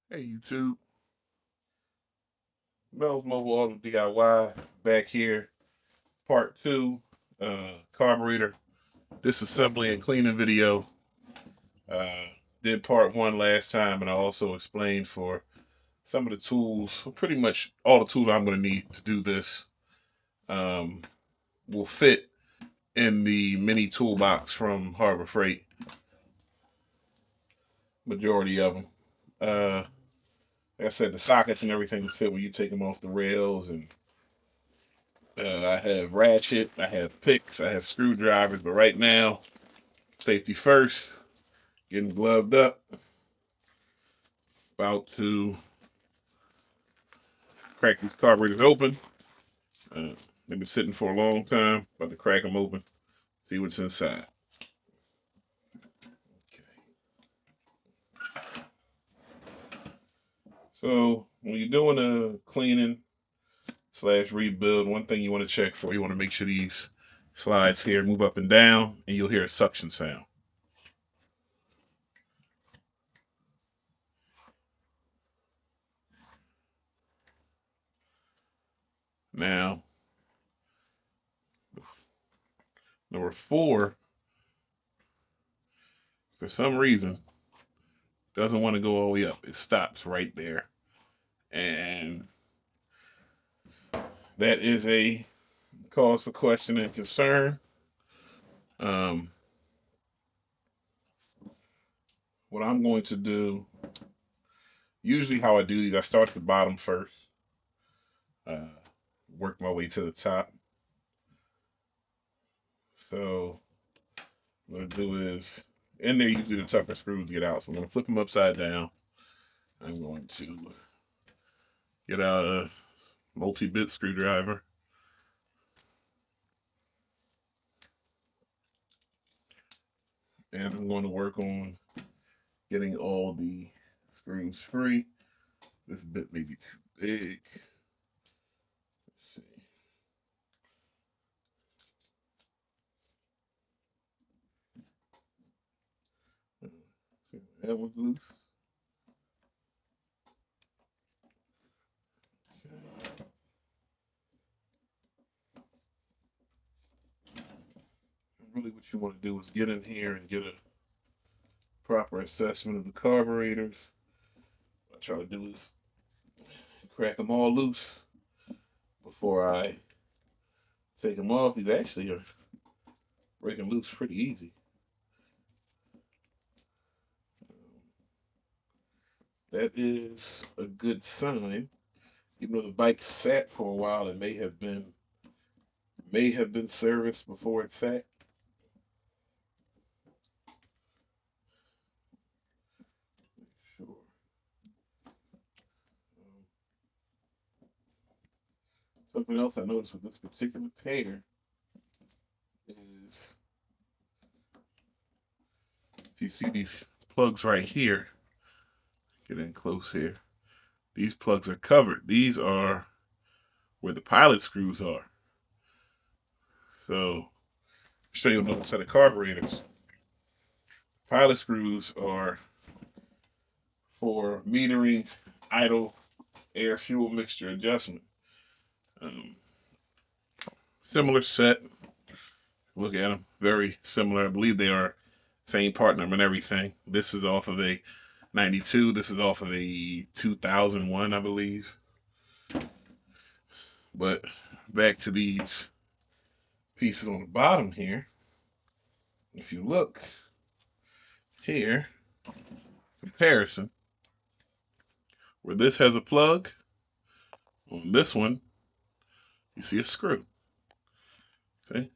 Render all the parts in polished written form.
Hey YouTube, Mel's Mobile Auto DIY back here, part two, carburetor disassembly and cleaning video. Uh, did part one last time, and I also explained for some of the tools, pretty much all the tools I'm going to need to do this um, will fit in the mini toolbox from Harbor Freight, majority of them. Like I said, the sockets and everything will fit when you take them off the rails, and I have ratchet, I have picks, I have screwdrivers, but right now, safety first, getting gloved up, about to crack these carburetors open. Uh, they've been sitting for a long time, about to crack them open, see what's inside. Okay. So when you're doing a cleaning slash rebuild, one thing you want to check for, you want to make sure these slides here move up and down, and you'll hear a suction sound. Now, number 4, for some reason, doesn't want to go all the way up. It stops right there. And that is a cause for question and concern. Um, what I'm going to do, usually how I do these, I start at the bottom first, uh, work my way to the top. So what I'm going to do is, in there usually the tougher screws get out. So I'm going to flip them upside down. I'm going to get out a multi-bit screwdriver. And I'm going to work on getting all the screws free. This bit may be too big. Let's see. That one's loose. Okay. Really what you want to do is get in here and get a proper assessment of the carburetors. What I try to do is crack them all loose before I take them off. These actually are breaking loose pretty easy. That is a good sign. Even though the bike sat for a while, it may have been serviced before it sat. Sure. Something else I noticed with this particular pair is, if you see these plugs right here, get in close here. These plugs are covered. These are where the pilot screws are. So, I'll show you another set of carburetors. Pilot screws are for metering idle air fuel mixture adjustment. Um, Similar set. Look at them, very similar. I believe they are same part number and everything. This is off of a 92. This is off of a 2001, I believe. But back to these pieces on the bottom here. If you look here, comparison, where this has a plug, on this one, you see a screw. Okay,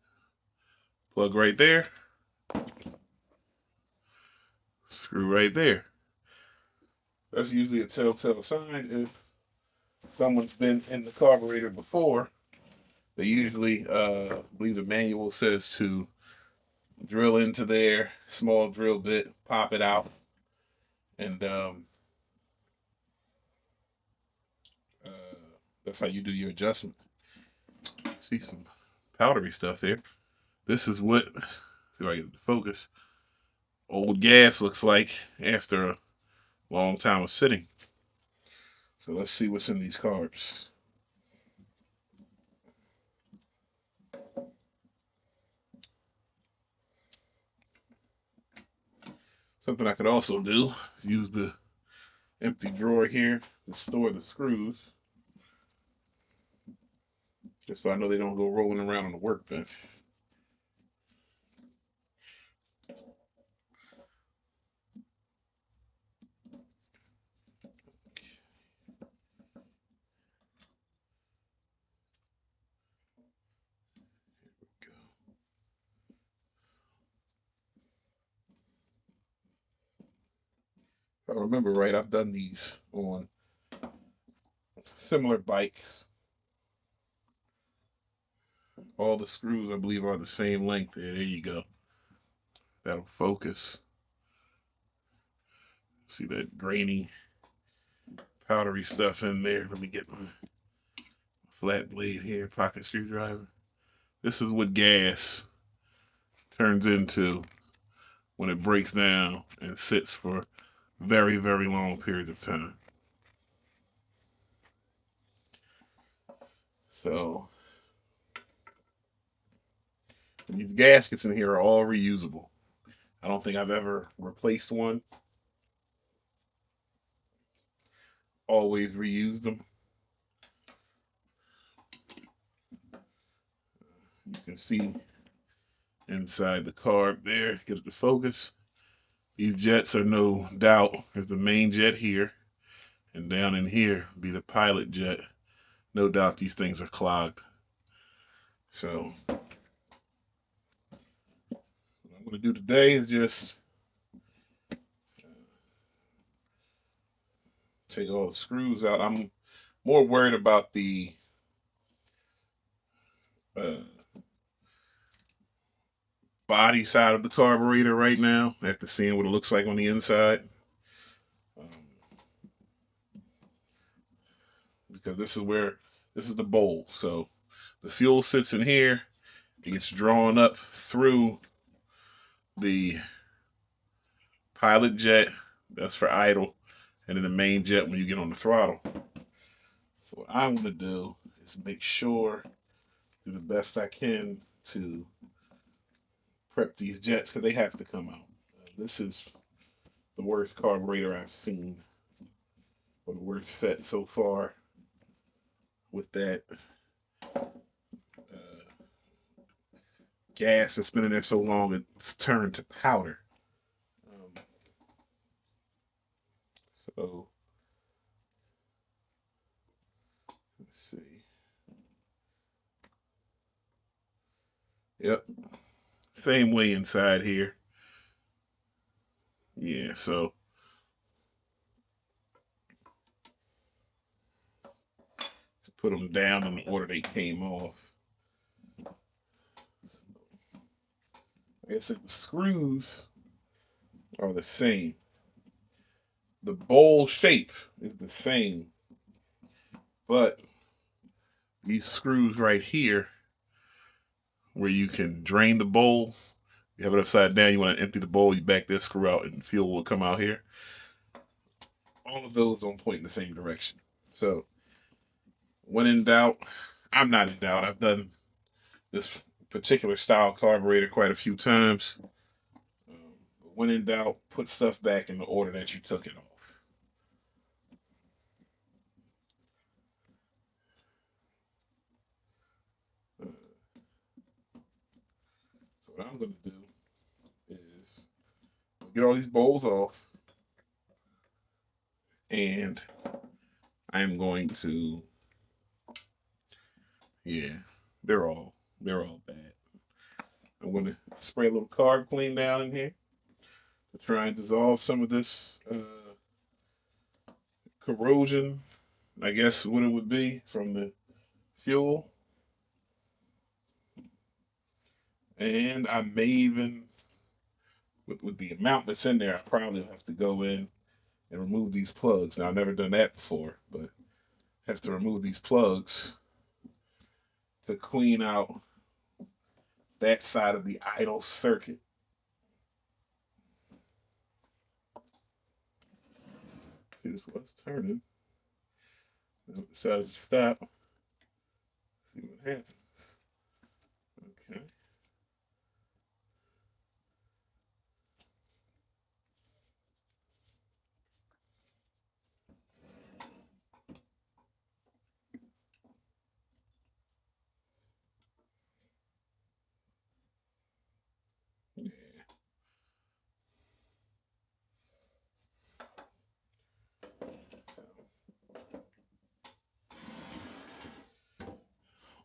plug right there, screw right there. That's usually a telltale sign if someone's been in the carburetor before. They usually, I believe the manual says to drill into there, small drill bit, pop it out, and uh, that's how you do your adjustment. See some powdery stuff here. This is what, see if I get the focus, old gas looks like after a long time of sitting. So let's see what's in these carbs. Something I could also do is use the empty drawer here to store the screws, just so I know they don't go rolling around on the workbench. If I remember right, I've done these on similar bikes. All the screws, I believe, are the same length. There you go. That'll focus. See that grainy, powdery stuff in there. Let me get my flat blade here, pocket screwdriver. This is what gas turns into when it breaks down and sits for very, very long periods of time. So these gaskets in here are all reusable. I don't think I've ever replaced one. Always reused them. You can see inside the carb there, get it to focus. These jets are no doubt, there's the main jet here, and down in here be the pilot jet. No doubt these things are clogged. So what I'm going to do today is just take all the screws out. I'm more worried about the uh, body side of the carburetor right now, after seeing what it looks like on the inside. Because this is the bowl. So the fuel sits in here. It gets drawn up through the pilot jet. That's for idle. And then the main jet when you get on the throttle. So what I'm going to do is make sure, do the best I can to prep these jets, because they have to come out. This is the worst carburetor I've seen, or the worst set so far, with that gas that's been in there so long it's turned to powder. So let's see. Yep, same way inside here. Yeah, so put them down in the order they came off. Like I said, the screws are the same. The bowl shape is the same, but these screws right here, where you can drain the bowl, you have it upside down, you want to empty the bowl, you back this screw out and fuel will come out here. All of those don't point in the same direction. So when in doubt, I'm not in doubt. I've done this particular style carburetor quite a few times. But when in doubt, put stuff back in the order that you took it off. So what I'm going to do is get all these bowls off, and I'm going to, yeah, they're all bad. I'm going to spray a little carb clean down in here to try and dissolve some of this corrosion, I guess what it would be from the fuel. And I may even, with the amount that's in there, I probably have to go in and remove these plugs. Now, I've never done that before, but I have to remove these plugs to clean out that side of the idle circuit. See, this was turning. Decided to stop. See what happens. Okay.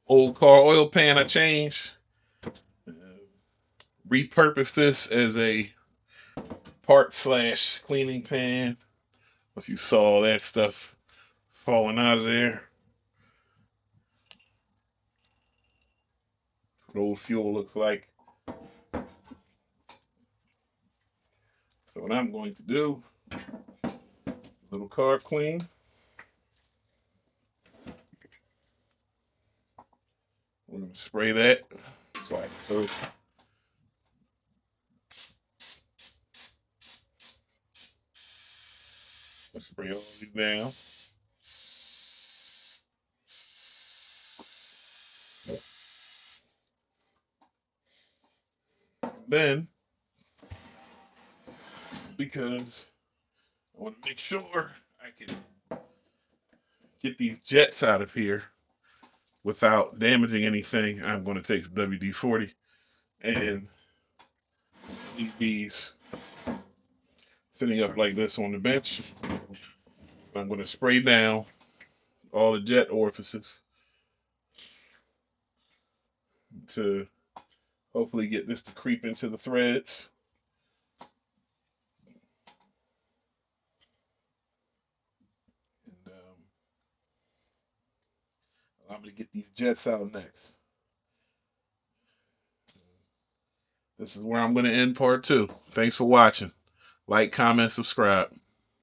Old car oil pan I changed. Uh, repurposed this as a part slash cleaning pan. If you saw that stuff falling out of there. What old fuel looks like. So what I'm going to do, little carb clean. We're going to spray that. So spray all these down. Then, because I want to make sure I can get these jets out of here without damaging anything, I'm going to take the WD-40 and leave these sitting up like this on the bench. I'm going to spray down all the jet orifices to hopefully get this to creep into the threads. And I'm going to get these jets out next. This is where I'm going to end part 2. Thanks for watching. Like, comment, subscribe.